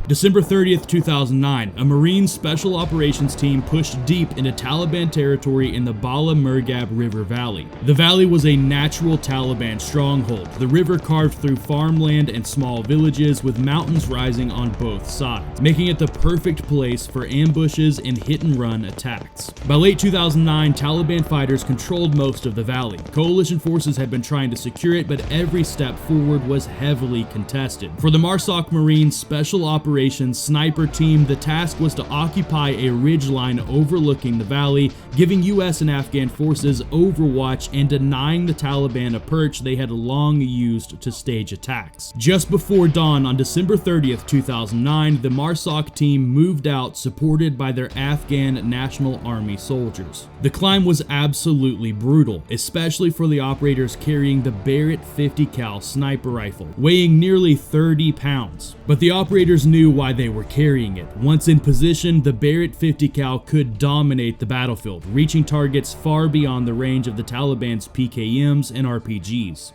December 30th, 2009, a Marine Special Operations team pushed deep into Taliban territory in the Bala Murghab River Valley. The valley was a natural Taliban stronghold, the river carved through farmland and small villages with mountains rising on both sides, making it the perfect place for ambushes and hit-and-run attacks. By late 2009, Taliban fighters controlled most of the valley. Coalition forces had been trying to secure it, but every step forward was heavily contested. For the MARSOC Marine Special Operations sniper team, the task was to occupy a ridgeline overlooking the valley, giving US and Afghan forces overwatch and denying the Taliban a perch they had long used to stage attacks. Just before dawn on December 30th, 2009, the MARSOC team moved out, supported by their Afghan National Army soldiers. The climb was absolutely brutal, especially for the operators carrying the Barrett 50 cal sniper rifle, weighing nearly 30 pounds. But the operators knew why they were carrying it. Once in position, the Barrett 50 cal could dominate the battlefield, reaching targets far beyond the range of the Taliban's PKMs and RPGs.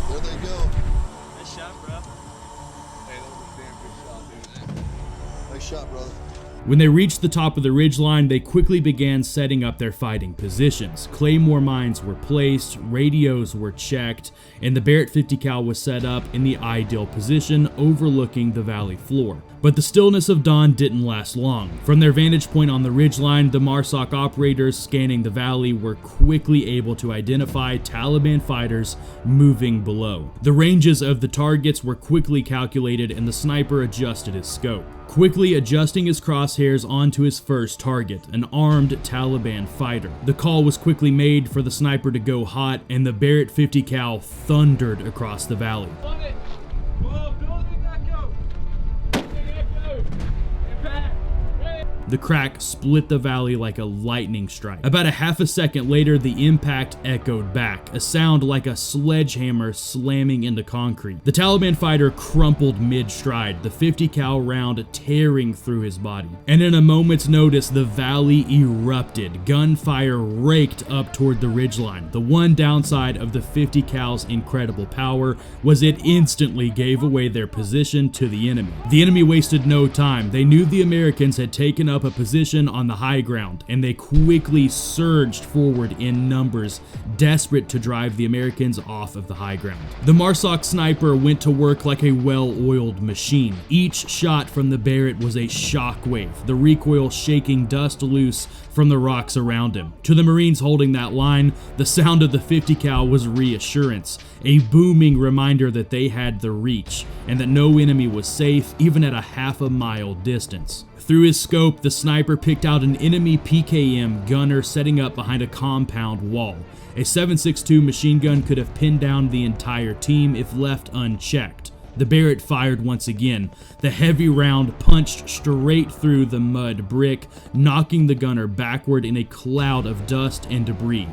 There they go. Nice shot, bro. Hey, that was a damn good shot, dude. Nice shot, brother. When they reached the top of the ridgeline, they quickly began setting up their fighting positions. Claymore mines were placed, radios were checked, and the Barrett 50 cal was set up in the ideal position overlooking the valley floor. But the stillness of dawn didn't last long. From their vantage point on the ridgeline, the MARSOC operators scanning the valley were quickly able to identify Taliban fighters moving below. The ranges of the targets were quickly calculated, and the sniper adjusted his scope, quickly adjusting his crosshairs onto his first target, an armed Taliban fighter. The call was quickly made for the sniper to go hot, and the Barrett 50 cal thundered across the valley. The crack split the valley like a lightning strike. About a half a second later, the impact echoed back, a sound like a sledgehammer slamming into concrete. The Taliban fighter crumpled mid-stride, the 50 cal round tearing through his body. And in a moment's notice, the valley erupted. Gunfire raked up toward the ridgeline. The one downside of the 50 cal's incredible power was it instantly gave away their position to the enemy. The enemy wasted no time. They knew the Americans had taken up a position on the high ground, and they quickly surged forward in numbers, desperate to drive the Americans off of the high ground. The MARSOC sniper went to work like a well-oiled machine. Each shot from the Barrett was a shockwave, the recoil shaking dust loose from the rocks around him. To the Marines holding that line, the sound of the 50 cal was reassurance, a booming reminder that they had the reach, and that no enemy was safe even at a half-a-mile distance. Through his scope, the sniper picked out an enemy PKM gunner setting up behind a compound wall. A 7.62 machine gun could have pinned down the entire team if left unchecked. The Barrett fired once again. The heavy round punched straight through the mud brick, knocking the gunner backward in a cloud of dust and debris.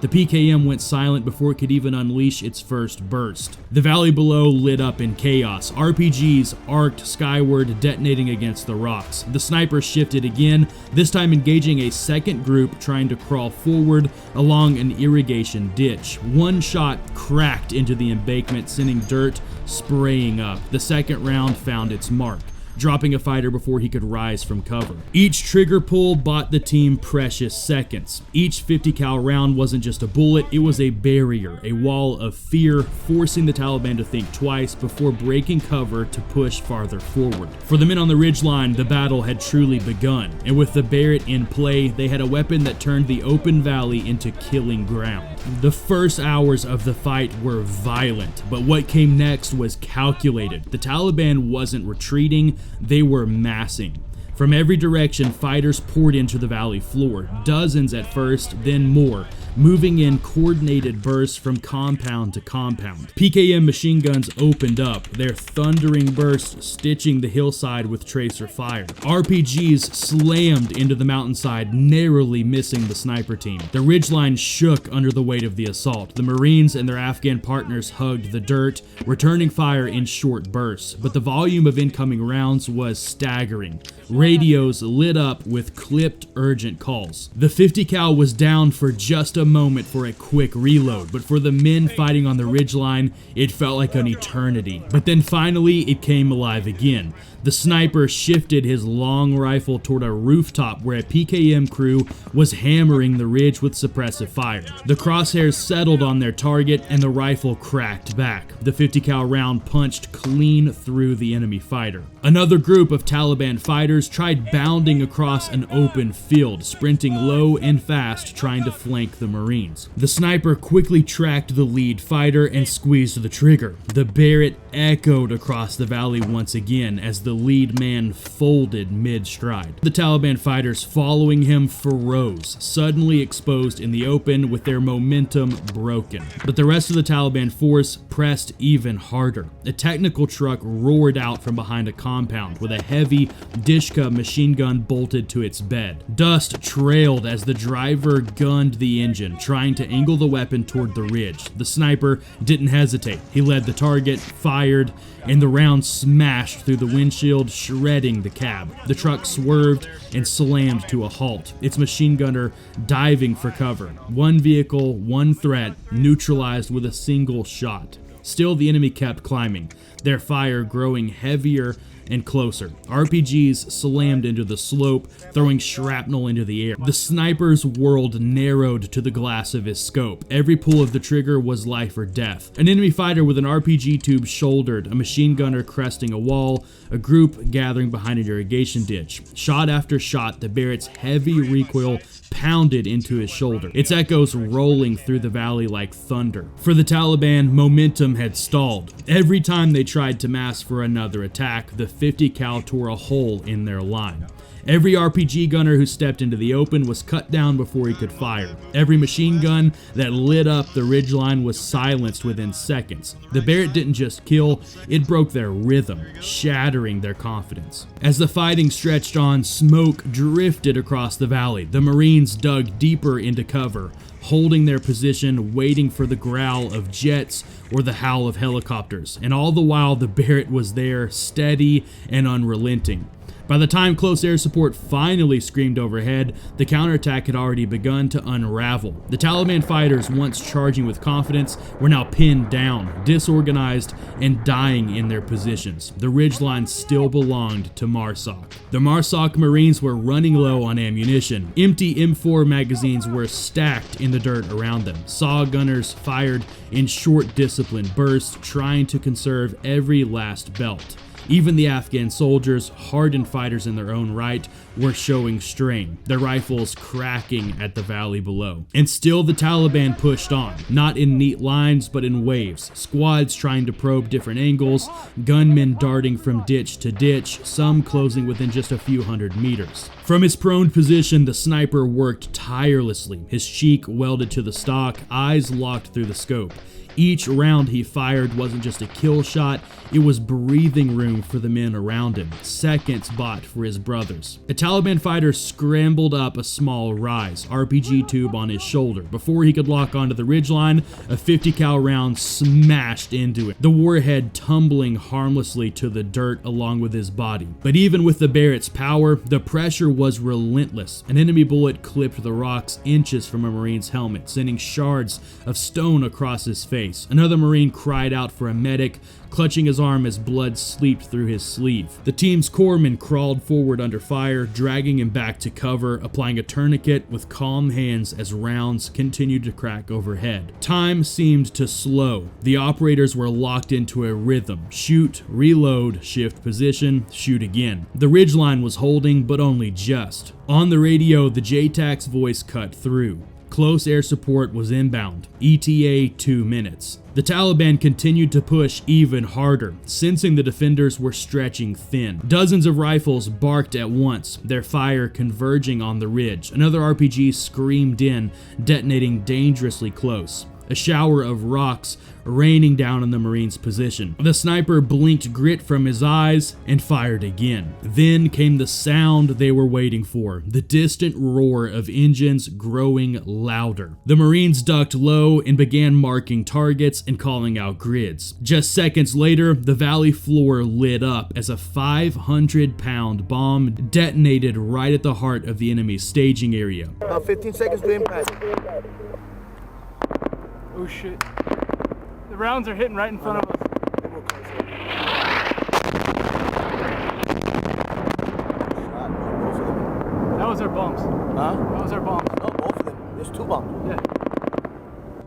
The PKM went silent before it could even unleash its first burst. The valley below lit up in chaos. RPGs arced skyward, detonating against the rocks. The sniper shifted again, this time engaging a second group trying to crawl forward along an irrigation ditch. One shot cracked into the embankment, sending dirt spraying up. The second round found its mark, dropping a fighter before he could rise from cover. Each trigger pull bought the team precious seconds. Each 50 cal round wasn't just a bullet, it was a barrier, a wall of fear, forcing the Taliban to think twice before breaking cover to push farther forward. For the men on the ridgeline, the battle had truly begun, and with the Barrett in play, they had a weapon that turned the open valley into killing ground. The first hours of the fight were violent, but what came next was calculated. The Taliban wasn't retreating, they were massing. From every direction, fighters poured into the valley floor, dozens at first, then more, moving in coordinated bursts from compound to compound. PKM machine guns opened up, their thundering bursts stitching the hillside with tracer fire. RPGs slammed into the mountainside, narrowly missing the sniper team. The ridgeline shook under the weight of the assault. The Marines and their Afghan partners hugged the dirt, returning fire in short bursts, but the volume of incoming rounds was staggering. Radios lit up with clipped urgent calls. The 50 cal was down for just a moment for a quick reload, but for the men fighting on the ridgeline, it felt like an eternity. But then finally, it came alive again. The sniper shifted his long rifle toward a rooftop where a PKM crew was hammering the ridge with suppressive fire. The crosshairs settled on their target and the rifle cracked back. The 50 cal round punched clean through the enemy fighter. Another group of Taliban fighters tried bounding across an open field, sprinting low and fast, trying to flank the Marines. The sniper quickly tracked the lead fighter and squeezed the trigger. The Barrett echoed across the valley once again as the lead man folded mid-stride. The Taliban fighters following him froze, suddenly exposed in the open with their momentum broken. But the rest of the Taliban force pressed even harder. A technical truck roared out from behind a compound with a heavy Dishka machine gun bolted to its bed. Dust trailed as the driver gunned the engine, trying to angle the weapon toward the ridge. The sniper didn't hesitate. He led the target, fired, and the round smashed through the windshield, shredding the cab. The truck swerved and slammed to a halt, its machine gunner diving for cover. One vehicle, one threat, neutralized with a single shot. Still, the enemy kept climbing, their fire growing heavier and closer. RPGs slammed into the slope, throwing shrapnel into the air. The sniper's world narrowed to the glass of his scope. Every pull of the trigger was life or death. An enemy fighter with an RPG tube shouldered, a machine gunner cresting a wall, a group gathering behind an irrigation ditch. Shot after shot, the Barrett's heavy recoil pounded into his shoulder, its echoes rolling through the valley like thunder. For the Taliban, momentum had stalled. Every time they tried to mass for another attack, the 50 cal tore a hole in their line. Every RPG gunner who stepped into the open was cut down before he could fire. Every machine gun that lit up the ridgeline was silenced within seconds. The Barrett didn't just kill, it broke their rhythm, shattering their confidence. As the fighting stretched on, smoke drifted across the valley. The Marines dug deeper into cover, holding their position, waiting for the growl of jets or the howl of helicopters. And all the while, the Barrett was there, steady and unrelenting. By the time close air support finally screamed overhead, the counterattack had already begun to unravel. The Taliban fighters, once charging with confidence, were now pinned down, disorganized, and dying in their positions. The ridgeline still belonged to Marsoc. The Marsoc Marines were running low on ammunition. Empty M4 magazines were stacked in the dirt around them. SAW gunners fired in short, disciplined bursts, trying to conserve every last belt. Even the Afghan soldiers, hardened fighters in their own right, were showing strain, their rifles cracking at the valley below. And still the Taliban pushed on, not in neat lines but in waves, squads trying to probe different angles, gunmen darting from ditch to ditch, some closing within just a few hundred meters. From his prone position, the sniper worked tirelessly, his cheek welded to the stock, eyes locked through the scope. Each round he fired wasn't just a kill shot, it was breathing room for the men around him, seconds bought for his brothers. A Taliban fighter scrambled up a small rise, RPG tube on his shoulder. Before he could lock onto the ridgeline, a 50 cal round smashed into it, the warhead tumbling harmlessly to the dirt along with his body. But even with the Barrett's power, the pressure was relentless. An enemy bullet clipped the rocks inches from a Marine's helmet, sending shards of stone across his face. Another Marine cried out for a medic, clutching his arm as blood seeped through his sleeve. The team's corpsman crawled forward under fire, dragging him back to cover, applying a tourniquet with calm hands as rounds continued to crack overhead. Time seemed to slow. The operators were locked into a rhythm. Shoot, reload, shift position, shoot again. The ridgeline was holding, but only just. On the radio, the JTAC's voice cut through. Close air support was inbound, ETA 2 minutes. The Taliban continued to push even harder, sensing the defenders were stretching thin. Dozens of rifles barked at once, their fire converging on the ridge. Another RPG screamed in, detonating dangerously close. A shower of rocks raining down on the Marine's position. The sniper blinked grit from his eyes and fired again. Then came the sound they were waiting for, the distant roar of engines growing louder. The Marines ducked low and began marking targets and calling out grids. Just seconds later, the valley floor lit up as a 500-pound bomb detonated right at the heart of the enemy's staging area. About 15 seconds to impact. Oh shit. The rounds are hitting right in front of us. That was our bombs. Huh? That was our bombs. No, both of them. There's 2 bombs. Yeah.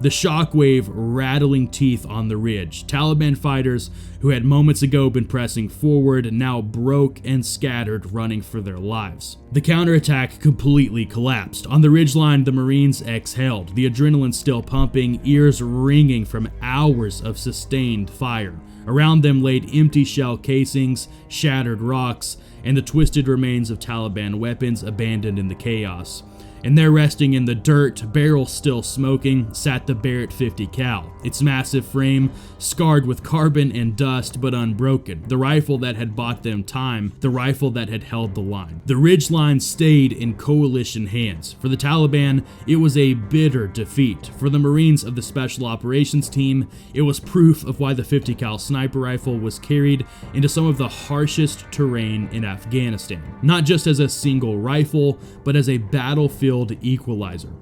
The shockwave rattling teeth on the ridge. Taliban fighters who had moments ago been pressing forward now broke and scattered, running for their lives. The counterattack completely collapsed. On the ridgeline, the Marines exhaled, the adrenaline still pumping, ears ringing from hours of sustained fire. Around them laid empty shell casings, shattered rocks, and the twisted remains of Taliban weapons abandoned in the chaos. And there, resting in the dirt, barrel still smoking, sat the Barrett 50 cal, its massive frame scarred with carbon and dust but unbroken, the rifle that had bought them time, the rifle that had held the line. The ridgeline stayed in coalition hands. For the Taliban, it was a bitter defeat. For the Marines of the Special Operations Team, it was proof of why the 50 cal sniper rifle was carried into some of the harshest terrain in Afghanistan, not just as a single rifle, but as a battlefield equalizer.